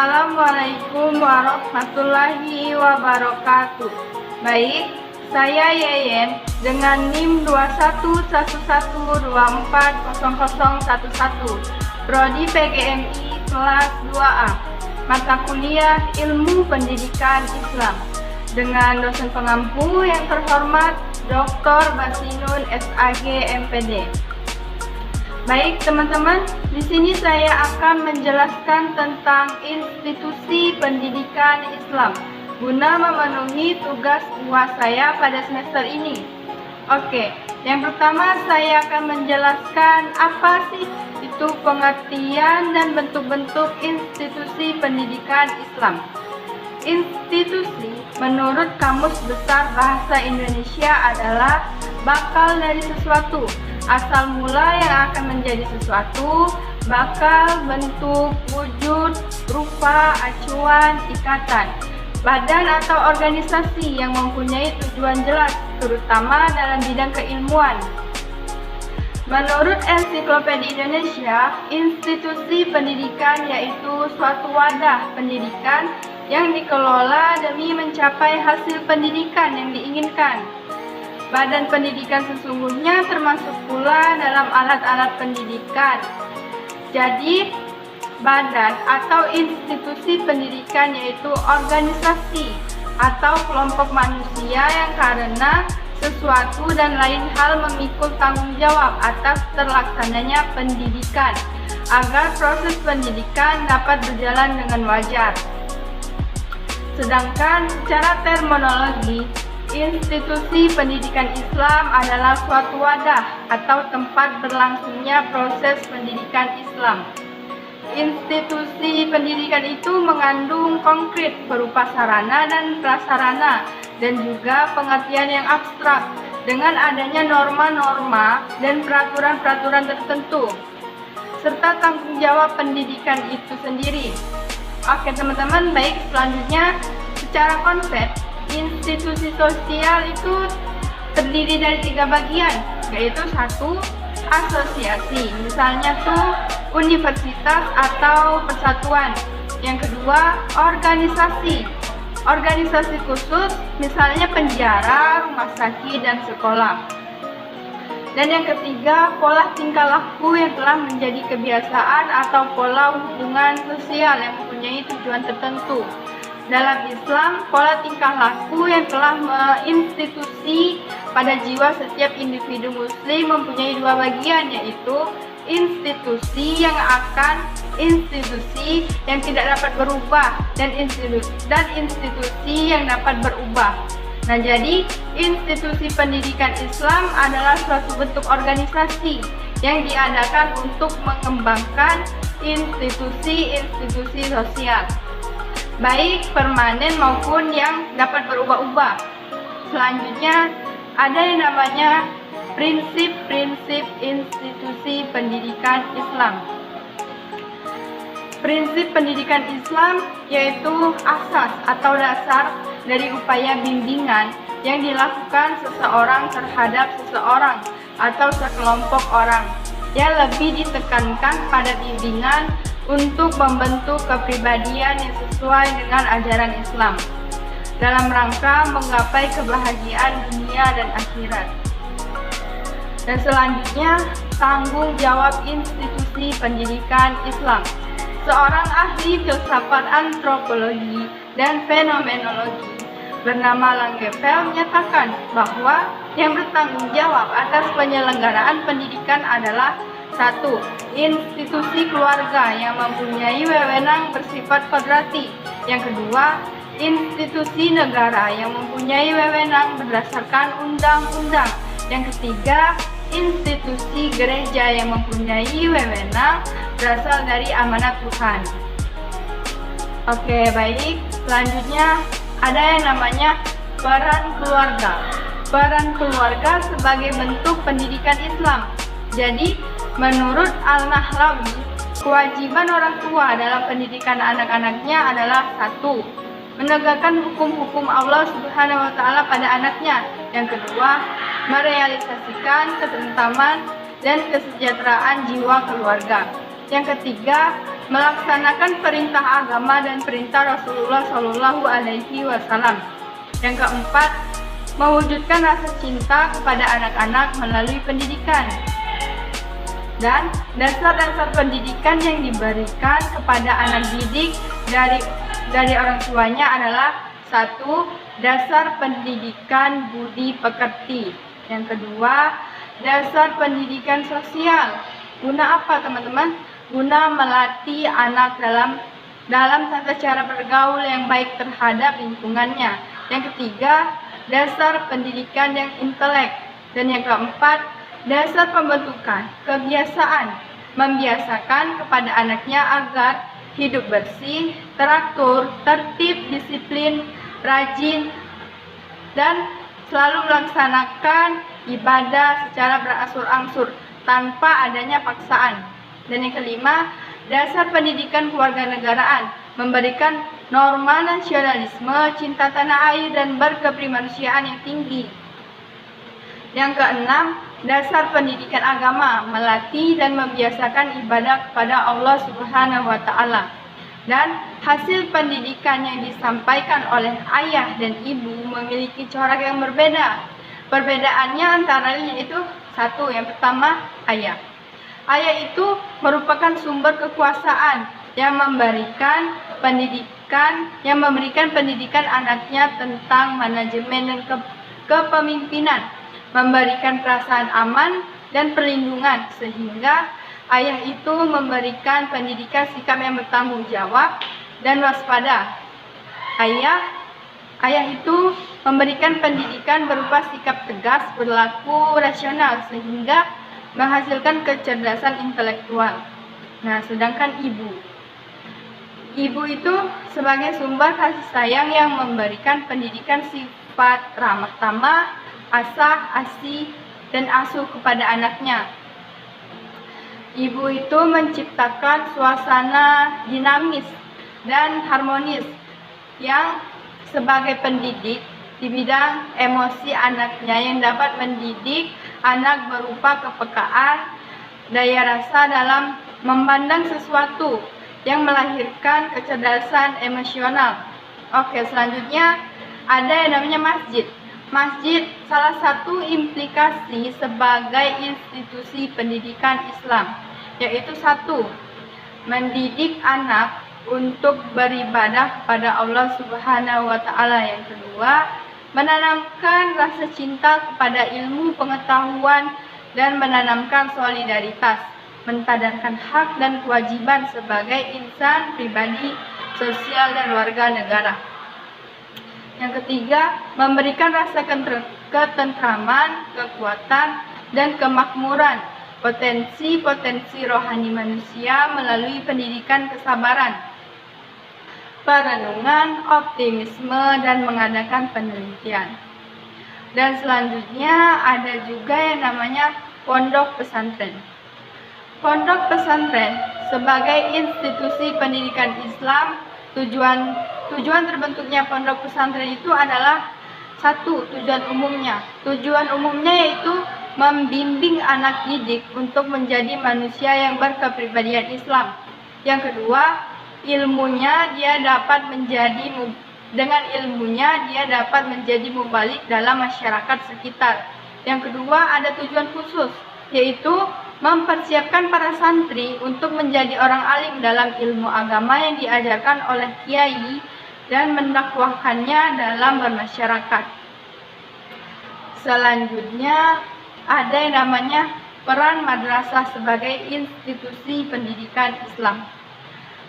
Assalamualaikum warahmatullahi wabarakatuh. Baik, saya Yeyen dengan NIM 2111240011, Prodi PGMI kelas 2A, mata kuliah Ilmu Pendidikan Islam, dengan dosen pengampu yang terhormat Dr. Basinun SAG MPD. Baik teman-teman, di sini saya akan menjelaskan tentang institusi pendidikan Islam guna memenuhi tugas UAS saya pada semester ini. Oke, yang pertama saya akan menjelaskan apa sih itu pengertian dan bentuk-bentuk institusi pendidikan Islam. Institusi menurut Kamus Besar Bahasa Indonesia adalah bakal dari sesuatu, asal mula yang akan menjadi sesuatu, bakal, bentuk, wujud, rupa, acuan, ikatan, badan atau organisasi yang mempunyai tujuan jelas, terutama dalam bidang keilmuan. Menurut Ensiklopedia Indonesia, institusi pendidikan yaitu suatu wadah pendidikan yang dikelola demi mencapai hasil pendidikan yang diinginkan. Badan pendidikan sesungguhnya termasuk pula dalam alat-alat pendidikan. Jadi, badan atau institusi pendidikan yaitu organisasi atau kelompok manusia yang karena sesuatu dan lain hal memikul tanggung jawab atas terlaksananya pendidikan agar proses pendidikan dapat berjalan dengan wajar. Sedangkan secara terminologi, institusi pendidikan Islam adalah suatu wadah atau tempat berlangsungnya proses pendidikan Islam. Institusi pendidikan itu mengandung konkret berupa sarana dan prasarana dan juga pengertian yang abstrak dengan adanya norma-norma dan peraturan-peraturan tertentu serta tanggung jawab pendidikan itu sendiri. Oke teman-teman, baik, selanjutnya secara konsep institusi sosial itu terdiri dari 3 bagian, yaitu 1. Asosiasi, misalnya tuh universitas atau persatuan. Yang kedua, organisasi khusus, misalnya penjara, rumah sakit, dan sekolah. Dan yang ketiga, pola tingkah laku yang telah menjadi kebiasaan atau pola hubungan sosial yang mempunyai tujuan tertentu. Dalam Islam, pola tingkah laku yang telah menginstitusi pada jiwa setiap individu muslim mempunyai 2 bagian, yaitu institusi yang tidak dapat berubah dan institusi yang dapat berubah. Nah, jadi institusi pendidikan Islam adalah suatu bentuk organisasi yang diadakan untuk mengembangkan institusi-institusi sosial, baik permanen maupun yang dapat berubah-ubah. Selanjutnya ada yang namanya prinsip-prinsip institusi pendidikan Islam. Prinsip pendidikan Islam yaitu asas atau dasar dari upaya bimbingan yang dilakukan seseorang terhadap seseorang atau sekelompok orang, yang lebih ditekankan pada bimbingan untuk membentuk kepribadian yang sesuai dengan ajaran Islam dalam rangka menggapai kebahagiaan dunia dan akhirat. Dan selanjutnya, tanggung jawab institusi pendidikan Islam. Seorang ahli filsafat antropologi dan fenomenologi bernama Langeveld menyatakan bahwa yang bertanggung jawab atas penyelenggaraan pendidikan adalah 1. Institusi keluarga yang mempunyai wewenang bersifat kodrati. Yang kedua, institusi negara yang mempunyai wewenang berdasarkan undang-undang. Yang ketiga, institusi gereja yang mempunyai wewenang berasal dari amanat Tuhan. Oke, baik. Selanjutnya ada yang namanya peran keluarga. Peran keluarga sebagai bentuk pendidikan Islam. Jadi, menurut Al-Nahlawi, kewajiban orang tua dalam pendidikan anak-anaknya adalah 1. Menegakkan hukum-hukum Allah Subhanahu wa Ta'ala pada anaknya. Yang kedua, merealisasikan ketentraman dan kesejahteraan jiwa keluarga. Yang ketiga, melaksanakan perintah agama dan perintah Rasulullah Shallallahu Alaihi Wasallam. Yang keempat, mewujudkan rasa cinta kepada anak-anak melalui pendidikan. Dan dasar-dasar pendidikan yang diberikan kepada anak didik dari orang tuanya adalah: 1. Dasar pendidikan budi pekerti. Yang kedua, dasar pendidikan sosial. Guna apa, teman-teman? Guna melatih anak dalam tata cara bergaul yang baik terhadap lingkungannya. Yang ketiga, dasar pendidikan yang intelek. Dan yang keempat, dasar pembentukan kebiasaan, membiasakan kepada anaknya agar hidup bersih, teratur, tertib, disiplin, rajin, dan selalu melaksanakan ibadah secara berangsur-angsur tanpa adanya paksaan. Dan yang kelima, dasar pendidikan kewarganegaraan, memberikan norma nasionalisme, cinta tanah air, dan berkeprimanusiaan yang tinggi. Yang keenam, dasar pendidikan agama, melatih dan membiasakan ibadah kepada Allah Subhanahu wa Ta'ala. Dan hasil pendidikan yang disampaikan oleh ayah dan ibu memiliki corak yang berbeda. Perbedaannya antara lain yaitu: 1. Yang pertama, ayah. Ayah itu merupakan sumber kekuasaan yang memberikan pendidikan anaknya tentang manajemen dan kepemimpinan, memberikan perasaan aman dan perlindungan, sehingga ayah itu memberikan pendidikan sikap yang bertanggung jawab dan waspada. Ayah itu memberikan pendidikan berupa sikap tegas, berlaku rasional, sehingga menghasilkan kecerdasan intelektual. Nah, sedangkan ibu itu sebagai sumber kasih sayang yang memberikan pendidikan sifat ramah tamah, asah, asih, dan asuh kepada anaknya. Ibu itu menciptakan suasana dinamis dan harmonis yang sebagai pendidik di bidang emosi anaknya, yang dapat mendidik anak berupa kepekaan, daya rasa dalam memandang sesuatu, yang melahirkan kecerdasan emosional. Oke, selanjutnya ada yang namanya masjid. Masjid salah satu implikasi sebagai institusi pendidikan Islam, yaitu 1. Mendidik anak untuk beribadah kepada Allah Subhanahu wa Ta'ala. Yang kedua, menanamkan rasa cinta kepada ilmu pengetahuan dan menanamkan solidaritas, mentadarkan hak dan kewajiban sebagai insan, pribadi, sosial, dan warga negara. Yang ketiga, memberikan rasa ketentraman, kekuatan, dan kemakmuran, potensi rohani manusia melalui pendidikan kesabaran, perenungan, optimisme, dan mengadakan penelitian. Dan selanjutnya ada juga yang namanya pondok pesantren. Pondok pesantren sebagai institusi pendidikan Islam, tujuan terbentuknya pondok pesantren itu adalah: 1. Tujuan umumnya yaitu membimbing anak didik untuk menjadi manusia yang berkepribadian Islam. Yang kedua, dengan ilmunya dia dapat menjadi mubalik dalam masyarakat sekitar. Yang kedua, ada tujuan khusus, yaitu mempersiapkan para santri untuk menjadi orang alim dalam ilmu agama yang diajarkan oleh kiai dan mendakwahkannya dalam bermasyarakat. Selanjutnya ada yang namanya peran madrasah sebagai institusi pendidikan Islam.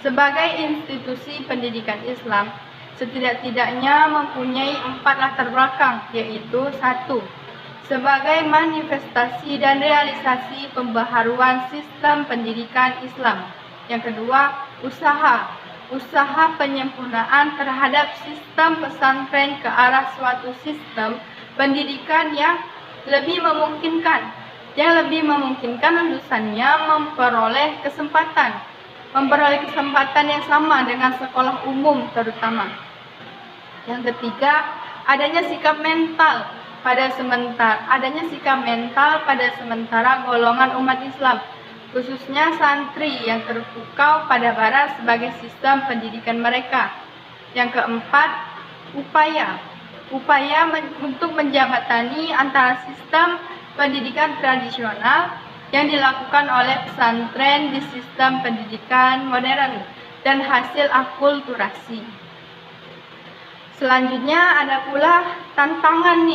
Sebagai institusi pendidikan Islam, setidak-tidaknya mempunyai 4 latar belakang, yaitu: 1. Sebagai manifestasi dan realisasi pembaharuan sistem pendidikan Islam. Yang kedua, usaha penyempurnaan terhadap sistem pesantren ke arah suatu sistem pendidikan yang lebih memungkinkan lulusannya memperoleh kesempatan yang sama dengan sekolah umum terutama. Yang ketiga, adanya sikap mental pada sementara golongan umat Islam khususnya santri yang terpukau pada barat sebagai sistem pendidikan mereka. Yang keempat, upaya untuk menjembatani antara sistem pendidikan tradisional yang dilakukan oleh pesantren di sistem pendidikan modern dan hasil akulturasi. Selanjutnya ada pula tantangan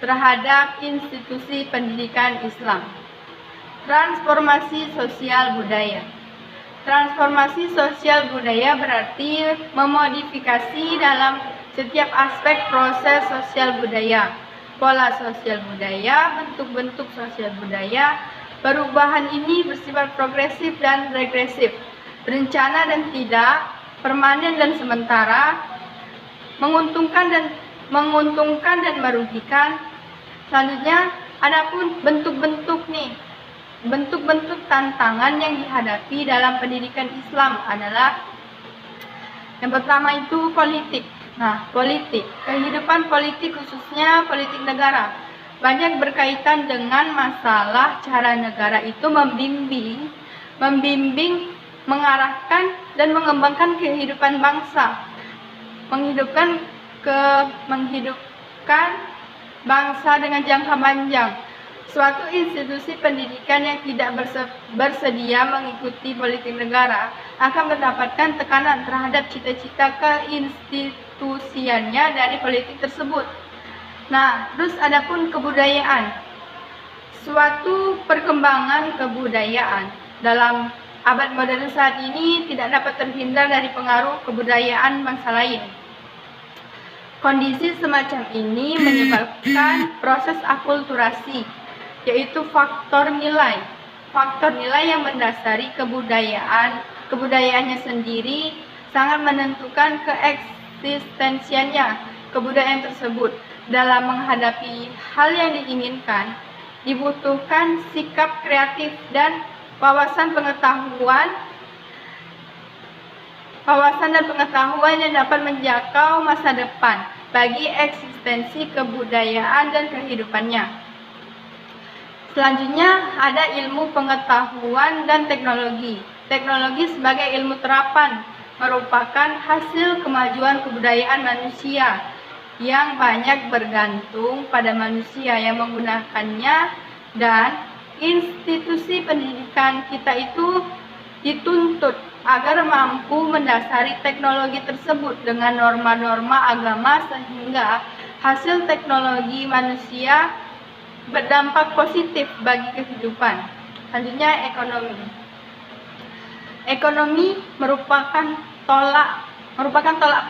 terhadap institusi pendidikan Islam. Transformasi sosial budaya. Transformasi sosial budaya berarti memodifikasi dalam setiap aspek proses sosial budaya, pola sosial budaya, bentuk-bentuk sosial budaya. Perubahan ini bersifat progresif dan regresif, berencana dan tidak, permanen dan sementara, menguntungkan dan merugikan. Selanjutnya, adapun bentuk-bentuk tantangan yang dihadapi dalam pendidikan Islam adalah yang pertama itu politik. Kehidupan politik khususnya politik negara banyak berkaitan dengan masalah cara negara itu membimbing, mengarahkan dan mengembangkan kehidupan bangsa, menghidupkan bangsa dengan jangka panjang. Suatu institusi pendidikan yang tidak bersedia mengikuti politik negara akan mendapatkan tekanan terhadap cita-cita keinstitusiannya dari politik tersebut. Nah, terus adapun kebudayaan. Suatu perkembangan kebudayaan dalam abad modern saat ini tidak dapat terhindar dari pengaruh kebudayaan bangsa lain. Kondisi semacam ini menyebabkan proses akulturasi, yaitu faktor nilai yang mendasari kebudayaannya sendiri sangat menentukan keeksistensiannya kebudayaan tersebut. Dalam menghadapi hal yang diinginkan, dibutuhkan sikap kreatif dan wawasan dan pengetahuan yang dapat menjangkau masa depan bagi eksistensi kebudayaan dan kehidupannya. Selanjutnya ada ilmu pengetahuan dan teknologi. Teknologi sebagai ilmu terapan merupakan hasil kemajuan kebudayaan manusia yang banyak bergantung pada manusia yang menggunakannya, dan institusi pendidikan kita itu dituntut agar mampu mendasari teknologi tersebut dengan norma-norma agama sehingga hasil teknologi manusia berdampak positif bagi kehidupan. Selanjutnya ekonomi. Ekonomi merupakan tolak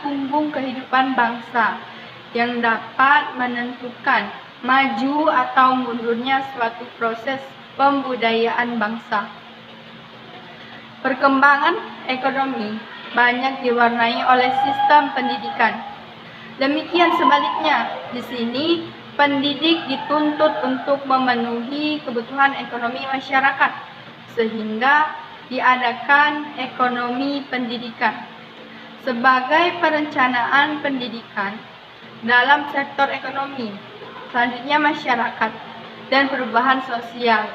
punggung kehidupan bangsa yang dapat menentukan maju atau mundurnya suatu proses pembudayaan bangsa. Perkembangan ekonomi banyak diwarnai oleh sistem pendidikan. Demikian sebaliknya, di sini pendidik dituntut untuk memenuhi kebutuhan ekonomi masyarakat, sehingga diadakan ekonomi pendidikan sebagai perencanaan pendidikan dalam sektor ekonomi. Selanjutnya masyarakat dan perubahan sosial.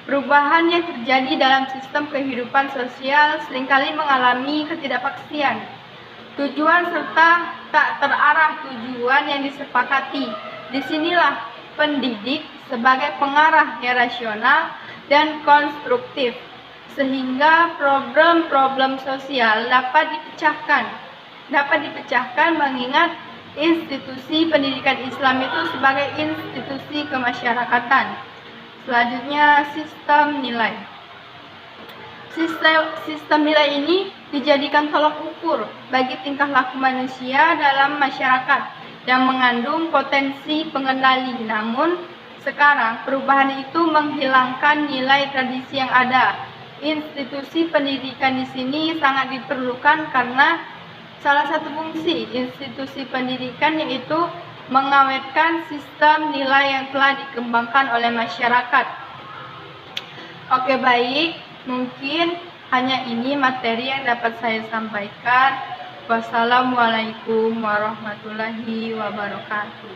Perubahan yang terjadi dalam sistem kehidupan sosial seringkali mengalami ketidakpastian. Tujuan serta tak terarah tujuan yang disepakati. Disinilah pendidik sebagai pengarah yang rasional dan konstruktif, sehingga problem-problem sosial dapat dipecahkan mengingat institusi pendidikan Islam itu sebagai institusi kemasyarakatan. Selanjutnya sistem nilai. Sistem nilai ini dijadikan tolak ukur bagi tingkah laku manusia dalam masyarakat yang mengandung potensi pengendali. Namun sekarang perubahan itu menghilangkan nilai tradisi yang ada. Institusi pendidikan di sini sangat diperlukan karena salah satu fungsi institusi pendidikan yaitu mengawetkan sistem nilai yang telah dikembangkan oleh masyarakat. Oke, baik, mungkin hanya ini materi yang dapat saya sampaikan. Wassalamualaikum warahmatullahi wabarakatuh.